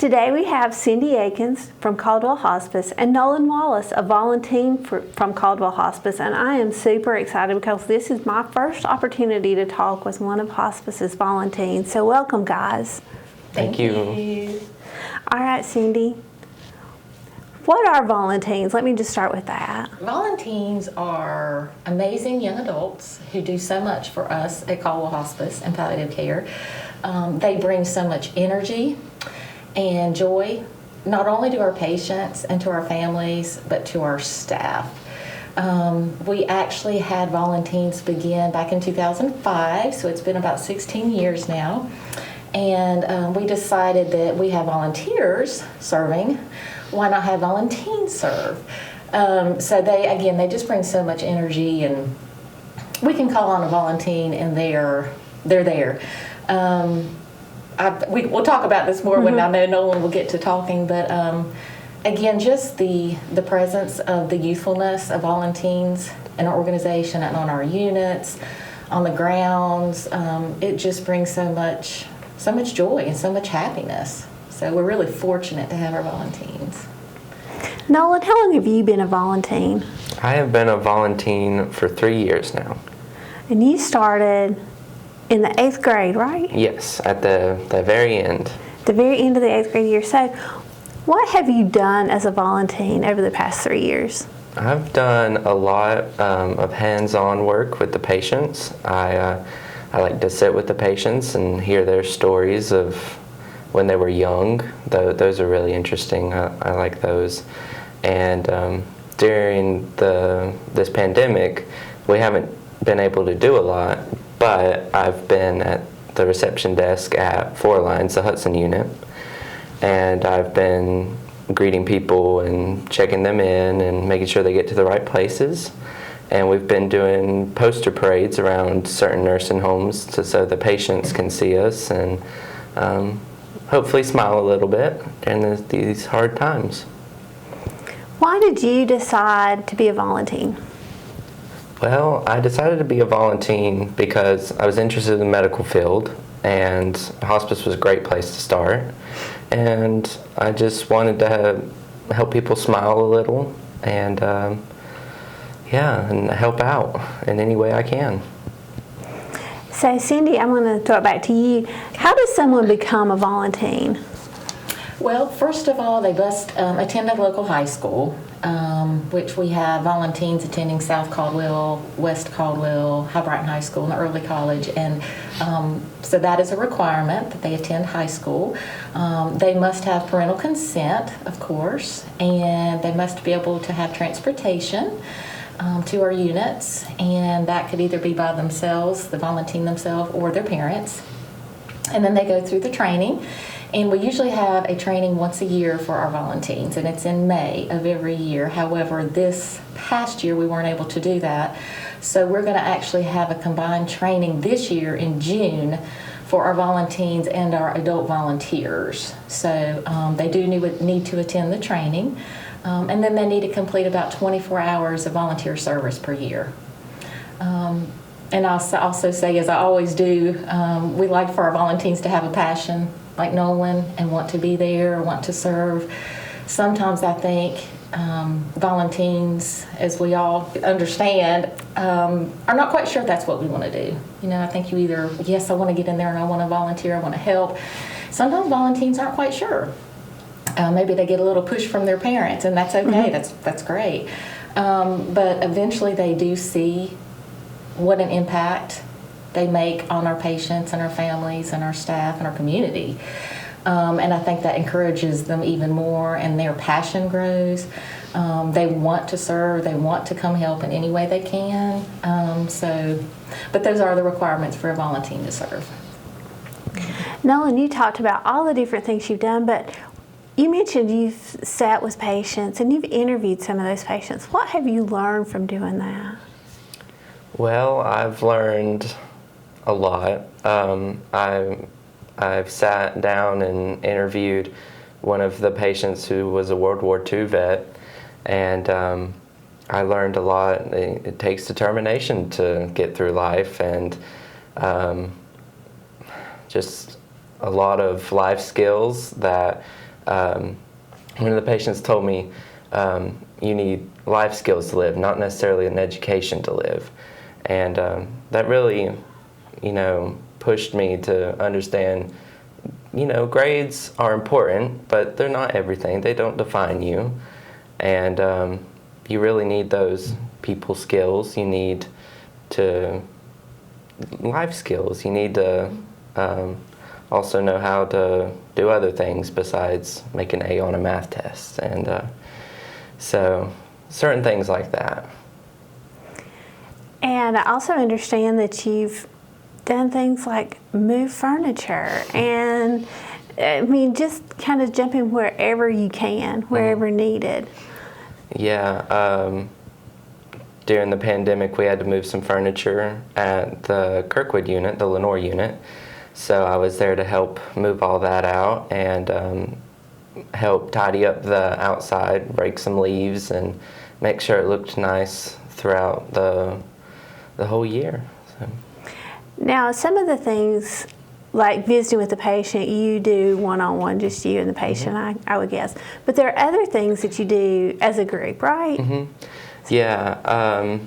Today we have Cindy Akins from Caldwell Hospice and Nolan Wallace, a VolunTEEN from Caldwell Hospice, and I am super excited because this is my first opportunity to talk with one of Hospice's VolunTEENs. So welcome, guys. Thank you. All right, Cindy. What are VolunTEENs? Let me just start with that. VolunTEENs are amazing young adults who do so much for us at Caldwell Hospice and palliative care. They bring so much energy and joy, not only to our patients and to our families, but to our staff. We actually had VolunTEENs begin back in 2005, so it's been about 16 years now. And we decided that we have volunteers serving, why not have VolunTEENs serve? So they just bring so much energy, and we can call on a VolunTEEN and they're there. We'll talk about this more when I know Nolan will get to talking, but again, just the presence of the youthfulness of VolunTEENs in our organization and on our units, on the grounds, it just brings so much joy and so much happiness. So we're really fortunate to have our VolunTEENs. Nolan, how long have you been a VolunTEEN? I have been a VolunTEEN for 3 years now. And you started in the 8th grade, right? Yes, at the very end. The very end of the 8th grade year. So what have you done as a VolunTEEN over the past 3 years? I've done a lot of hands-on work with the patients. I like to sit with the patients and hear their stories of when they were young. Those are really interesting. I like those. And during this pandemic, we haven't been able to do a lot, but I've been at the reception desk at 4 Lines, the Hudson unit, and I've been greeting people and checking them in and making sure they get to the right places. And we've been doing poster parades around certain nursing homes so the patients can see us and hopefully smile a little bit in these hard times. Why did you decide to be a VolunTEEN? Well, I decided to be a VolunTEEN because I was interested in the medical field, and hospice was a great place to start. And I just wanted to help people smile a little and and help out in any way I can. So Cindy, I'm going to throw it back to you. How does someone become a VolunTEEN? Well, first of all, they must attend a local high school, which we have VolunTEENs attending South Caldwell, West Caldwell, High Brighton High School, and the early college. And so that is a requirement that they attend high school. They must have parental consent, of course, and they must be able to have transportation to our units, and that could either be by themselves, the VolunTEEN themselves, or their parents. And then they go through the training, and we usually have a training once a year for our VolunTEENs, and it's in May of every year. However, this past year we weren't able to do that, so we're going to actually have a combined training this year in June for our VolunTEENs and our adult volunteers. So they do need to attend the training. And then they need to complete about 24 hours of volunteer service per year. And I'll also say, as I always do, we like for our VolunTEENs to have a passion like Nolan and want to be there, want to serve. Sometimes I think VolunTEENs, as we all understand, are not quite sure that's what we want to do. You know, I think you either, yes, I want to get in there and I want to volunteer, I want to help. Sometimes VolunTEENs aren't quite sure. Maybe they get a little push from their parents, and that's okay. That's great. But eventually they do see what an impact they make on our patients and our families and our staff and our community. And I think that encourages them even more, and their passion grows. They want to serve. They want to come help in any way they can. But those are the requirements for a VolunTEEN to serve. Nolan, you talked about all the different things you've done, but you mentioned you've sat with patients and you've interviewed some of those patients. What have you learned from doing that? Well, I've learned a lot. I've sat down and interviewed one of the patients who was a World War II vet, and I learned a lot. It takes determination to get through life, and just a lot of life skills that one of the patients told me, you need life skills to live, not necessarily an education to live. And that really, pushed me to understand, grades are important, but they're not everything. They don't define you. And you really need those people skills. You need life skills. You need to also know how to do other things besides make an A on a math test. And so certain things like that. And I also understand that you've done things like move furniture and, just kind of jumping wherever you can, wherever needed. Yeah. During the pandemic, we had to move some furniture at the Kirkwood unit, the Lenore unit. So I was there to help move all that out and help tidy up the outside, break some leaves, and make sure it looked nice throughout the whole year. So. Now, some of the things, like visiting with the patient, you do one-on-one, just you and the patient, I would guess. But there are other things that you do as a group, right? Mm-hmm. Yeah.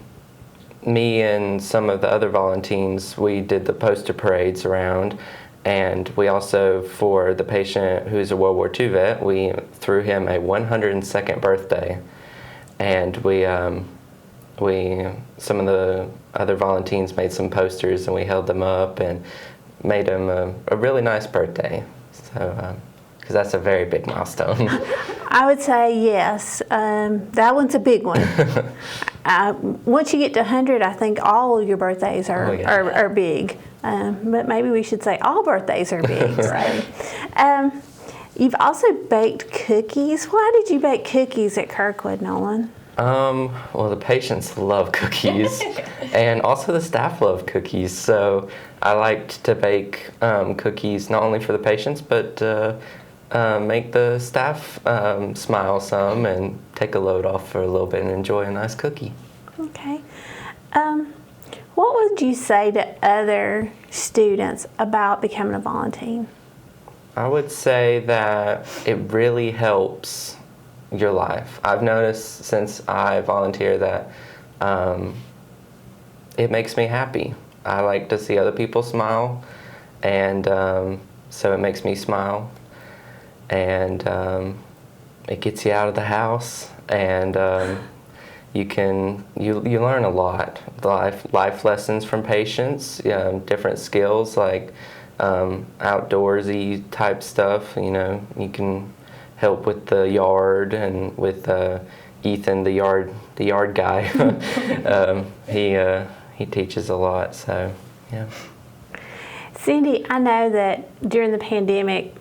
Me and some of the other VolunTEENs, we did the poster parades around, and we also, for the patient who's a World War II vet, we threw him a 102nd birthday, and some of the other VolunTEENs made some posters, and we held them up and made him a really nice birthday. So, because that's a very big milestone. I would say yes. That one's a big one. Once you get to 100, I think all your birthdays are big. But maybe we should say all birthdays are big. Right. You've also baked cookies. Why did you bake cookies at Kirkwood, Nolan? Well, the patients love cookies, and also the staff love cookies. So I liked to bake cookies not only for the patients, but make the staff smile some and take a load off for a little bit and enjoy a nice cookie. Okay. What would you say to other students about becoming a VolunTEEN? I would say that it really helps your life. I've noticed since I volunteer that it makes me happy. I like to see other people smile, and so it makes me smile, and it gets you out of the house, and you learn a lot. Life lessons from patients, different skills like outdoorsy type stuff. You can help with the yard, and with Ethan, the yard guy. He teaches a lot. So yeah. Cindy, I know that during the pandemic,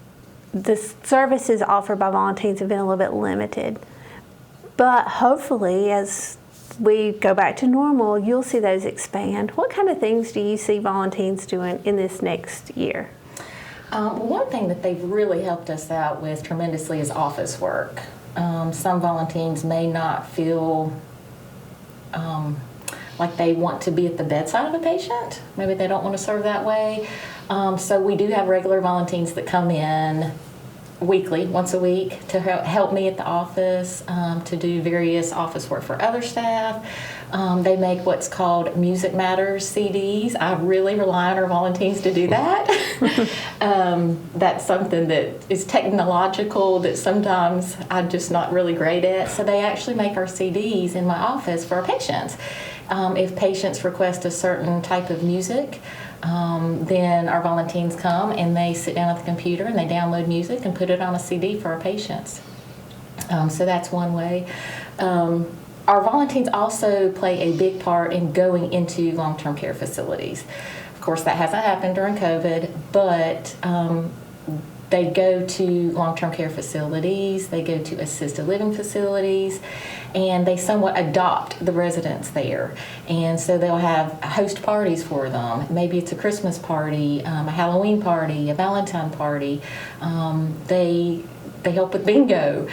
the services offered by VolunTEENs have been a little bit limited. But hopefully, as we go back to normal, you'll see those expand. What kind of things do you see VolunTEENs doing in this next year? One thing that they've really helped us out with tremendously is office work. Some VolunTEENs may not feel like they want to be at the bedside of a patient. Maybe they don't want to serve that way. So we do have regular VolunTEENs that come in weekly, once a week, to help me at the office, to do various office work for other staff. They make what's called Music Matters CDs. I really rely on our VolunTEENs to do that. That's something that is technological that sometimes I'm just not really great at. So they actually make our CDs in my office for our patients. If patients request a certain type of music, then our VolunTEENs come and they sit down at the computer and they download music and put it on a CD for our patients. So that's one way. Our VolunTEENs also play a big part in going into long-term care facilities. Of course, that hasn't happened during COVID, but they go to long-term care facilities, they go to assisted living facilities, and they somewhat adopt the residents there. And so they'll have host parties for them. Maybe it's a Christmas party, a Halloween party, a Valentine party. They help with bingo.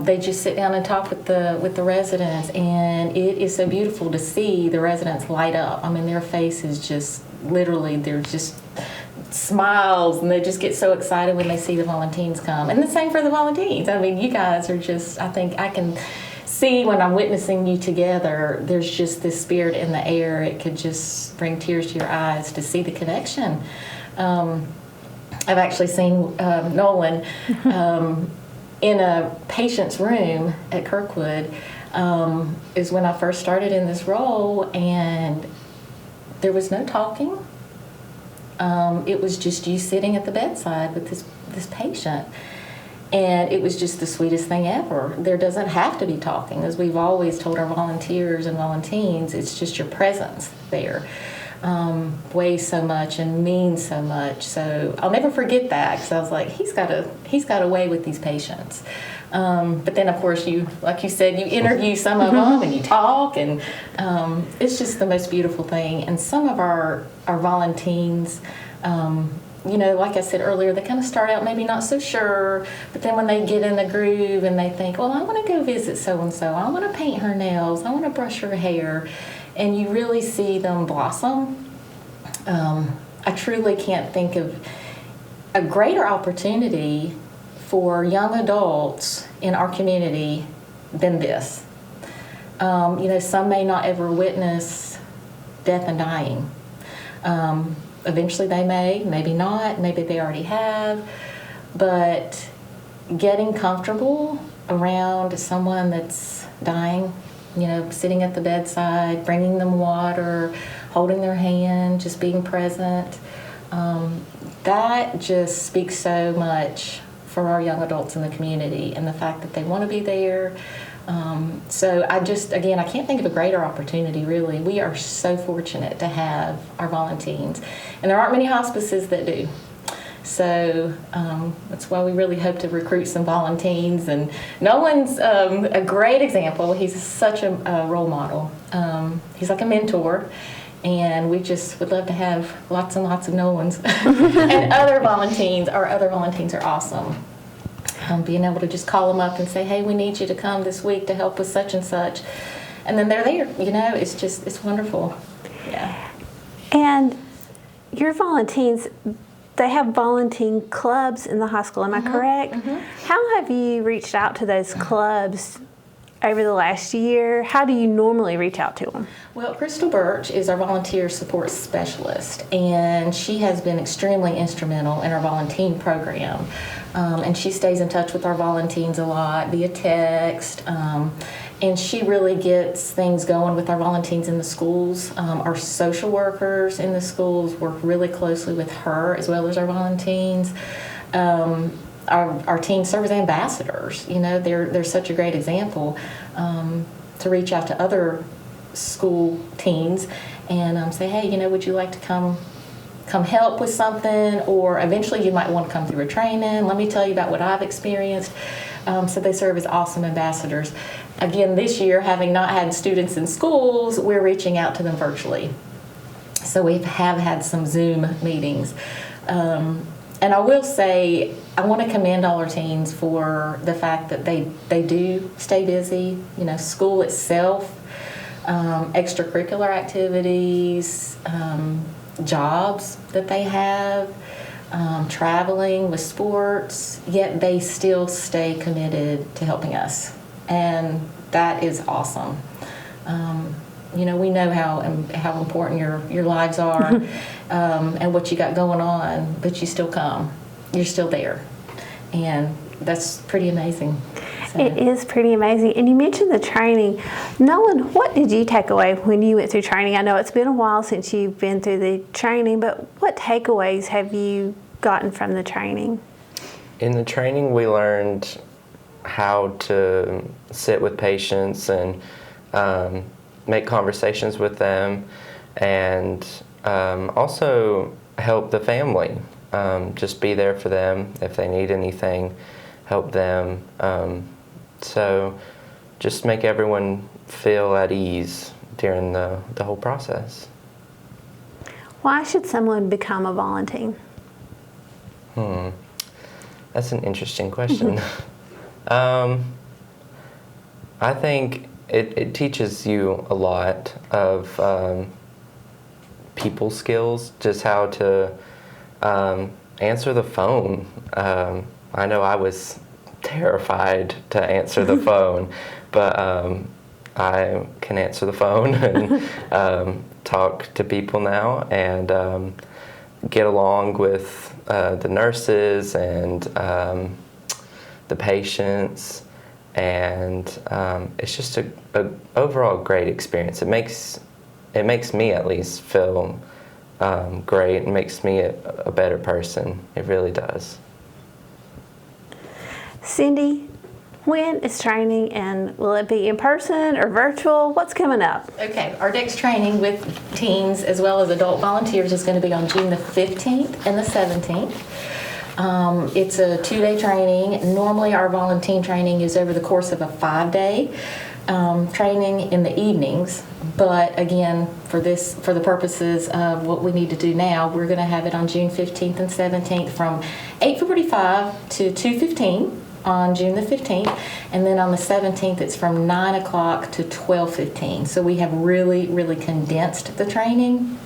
They just sit down and talk with the residents, and it is so beautiful to see the residents light up. I mean, their faces just literally, they're just smiles, and they just get so excited when they see the VolunTEENs come. And the same for the VolunTEENs. I mean, you guys are just, I think I can see when I'm witnessing you together, there's just this spirit in the air. It could just bring tears to your eyes to see the connection. I've actually seen Nolan in a patient's room at Kirkwood is when I first started in this role, and there was no talking. It was just you sitting at the bedside with this patient. And it was just the sweetest thing ever. There doesn't have to be talking. As we've always told our volunteers and VolunTEENs, it's just your presence there weighs so much and means so much. So I'll never forget that, because I was like, he's got a way with these patients. But then, of course, you, like you said, you interview some of them and you talk, and it's just the most beautiful thing. And some of our VolunTEENs, you know, like I said earlier, they kind of start out maybe not so sure, but then when they get in the groove and they think, well, I want to go visit so-and-so, I want to paint her nails, I want to brush her hair, and you really see them blossom. I truly can't think of a greater opportunity for young adults in our community than this. You know, some may not ever witness death and dying. Eventually they may, maybe not, maybe they already have, but getting comfortable around someone that's dying, you know, sitting at the bedside, bringing them water, holding their hand, just being present, that just speaks so much for our young adults in the community, and the fact that they want to be there. So I can't think of a greater opportunity, really. We are so fortunate to have our VolunTEENs, and there aren't many hospices that do. So that's why we really hope to recruit some VolunTEENs. And Nolan's a great example. He's such a role model. He's like a mentor, and we just would love to have lots and lots of Nolans and other VolunTEENs. Our other VolunTEENs are awesome. Being able to just call them up and say, hey, we need you to come this week to help with such and such. And then they're there, you know, it's wonderful. Yeah. And your VolunTEENs, they have VolunTEEN clubs in the high school, am I correct? How have you reached out to those clubs over the last year? How do you normally reach out to them? Well, Crystal Birch is our volunteer support specialist, and she has been extremely instrumental in our VolunTEEN program. And she stays in touch with our VolunTEENs a lot via text, and she really gets things going with our VolunTEENs in the schools. Our social workers in the schools work really closely with her, as well as our VolunTEENs. Our teens serve as ambassadors. You know, they're such a great example to reach out to other school teens and say, hey, you know, would you like to come help with something? Or eventually you might want to come through a training. Let me tell you about what I've experienced. So they serve as awesome ambassadors. Again, this year, having not had students in schools, we're reaching out to them virtually. So we have had some Zoom meetings. And I will say, I want to commend all our teens for the fact that they do stay busy. You know, school itself, extracurricular activities, jobs that they have, traveling with sports, yet they still stay committed to helping us. And that is awesome. You know, we know how important your lives are and what you got going on, but you still come. You're still there. And that's pretty amazing. So. It is pretty amazing. And you mentioned the training. Nolan, what did you take away when you went through training? I know it's been a while since you've been through the training, but what takeaways have you gotten from the training? In the training, we learned how to sit with patients and make conversations with them, and also help the family. Just be there for them if they need anything, help them. So just make everyone feel at ease during the whole process. Why should someone become a VolunTEEN? That's an interesting question. I think it teaches you a lot of people skills, just how to Answer the phone. I know I was terrified to answer the phone, but I can answer the phone and talk to people now and get along with the nurses and the patients, and it's just a overall great experience. It makes me at least feel great and makes me a better person. It really does. Cindy, when is training, and will it be in person or virtual? What's coming up? Okay, our next training with teens as well as adult volunteers is going to be on June the 15th and the 17th. It's a 2-day training. Normally our VolunTEEN training is over the course of a 5-day training in the evenings, but again, for the purposes of what we need to do now, we're going to have it on June 15th and 17th from 8:45 to 2:15 on June the 15th, and then on the 17th it's from 9 o'clock to 12:15. So we have really condensed the training.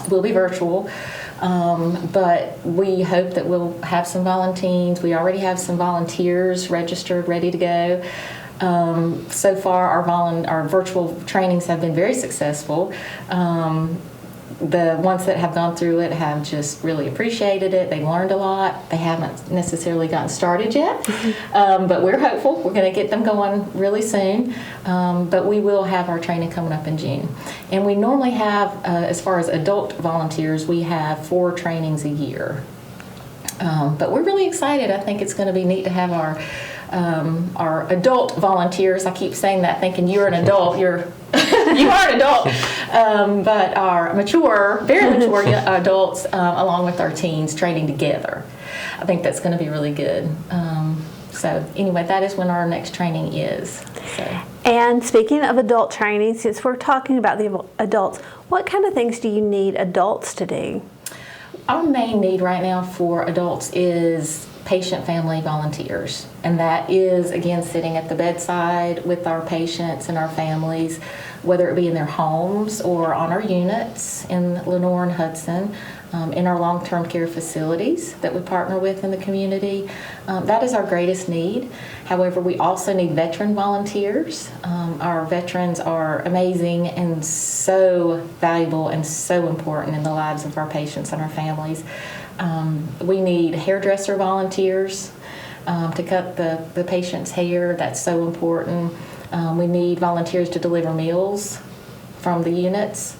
We'll be virtual, but we hope that we'll have some VolunTEENs. We already have some volunteers registered, ready to go. So far our virtual trainings have been very successful. The ones that have gone through it have just really appreciated it. They learned a lot. They haven't necessarily gotten started yet, but we're hopeful. We're going to get them going really soon, but we will have our training coming up in June. And we normally have, as far as adult volunteers, we have 4 trainings a year. But we're really excited. I think it's going to be neat to have our adult volunteers. I keep saying that thinking you're an adult. You are an adult. But our very mature adults, along with our teens, training together. I think that's going to be really good. So anyway, that is when our next training is. So. And speaking of adult training, since we're talking about the adults, what kind of things do you need adults to do? Our main need right now for adults is patient-family volunteers, and that is, again, sitting at the bedside with our patients and our families, whether it be in their homes or on our units in Lenoir and Hudson, in our long-term care facilities that we partner with in the community. That is our greatest need. However, we also need veteran volunteers. Our veterans are amazing and so valuable and so important in the lives of our patients and our families. We need hairdresser volunteers to cut the patient's hair. That's so important. We need volunteers to deliver meals from the units.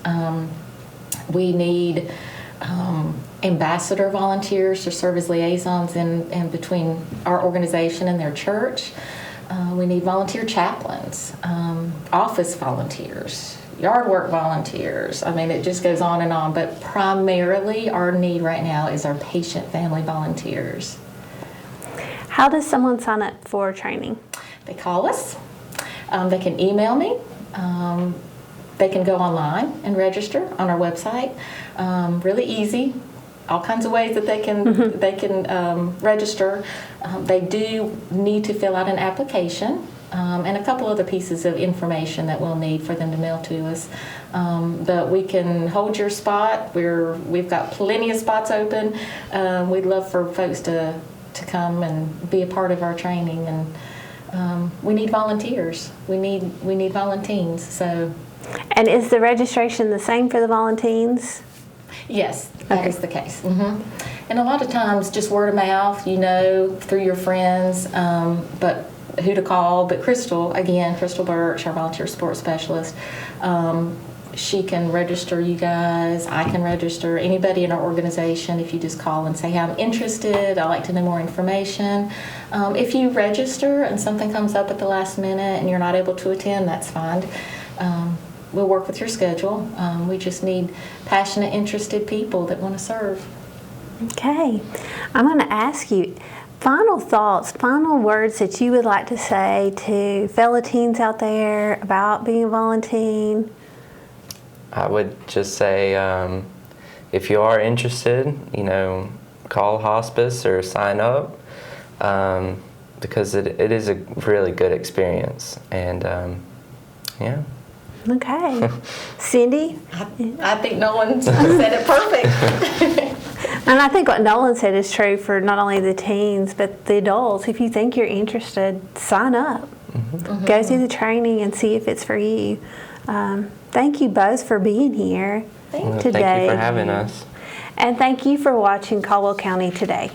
We need ambassador volunteers to serve as liaisons in between our organization and their church. We need volunteer chaplains, office volunteers, yard work volunteers. I mean, it just goes on and on, but primarily our need right now is our patient-family volunteers. How does someone sign up for training? They call us. They can email me. They can go online and register on our website. Really easy. All kinds of ways that they can register. They do need to fill out an application and a couple other pieces of information that we'll need for them to mail to us. But we can hold your spot. We've got plenty of spots open. We'd love for folks to come and be a part of our training, and we need volunteers. We need VolunTEENs. So. And is the registration the same for the VolunTEENs? Yes, that is the case. Mm-hmm. And a lot of times just word of mouth, through your friends, but who to call. But Crystal Birch, our volunteer support specialist, she can register you guys. I can register anybody in our organization. If you just call and say, hey, I'm interested, I'd like to know more information. If you register and something comes up at the last minute and you're not able to attend, that's fine. We'll work with your schedule. We just need passionate, interested people that want to serve. Okay. I'm going to ask you final thoughts, final words that you would like to say to fellow teens out there about being a VolunTEEN. I would just say, if you are interested, call Hospice or sign up, because it is a really good experience. And yeah. Okay. Cindy? I think no one said it perfect. And I think what Nolan said is true for not only the teens, but the adults. If you think you're interested, sign up. Go through the training and see if it's for you. Thank you both for being here today. Thank you for having us. And thank you for watching Caldwell County Today.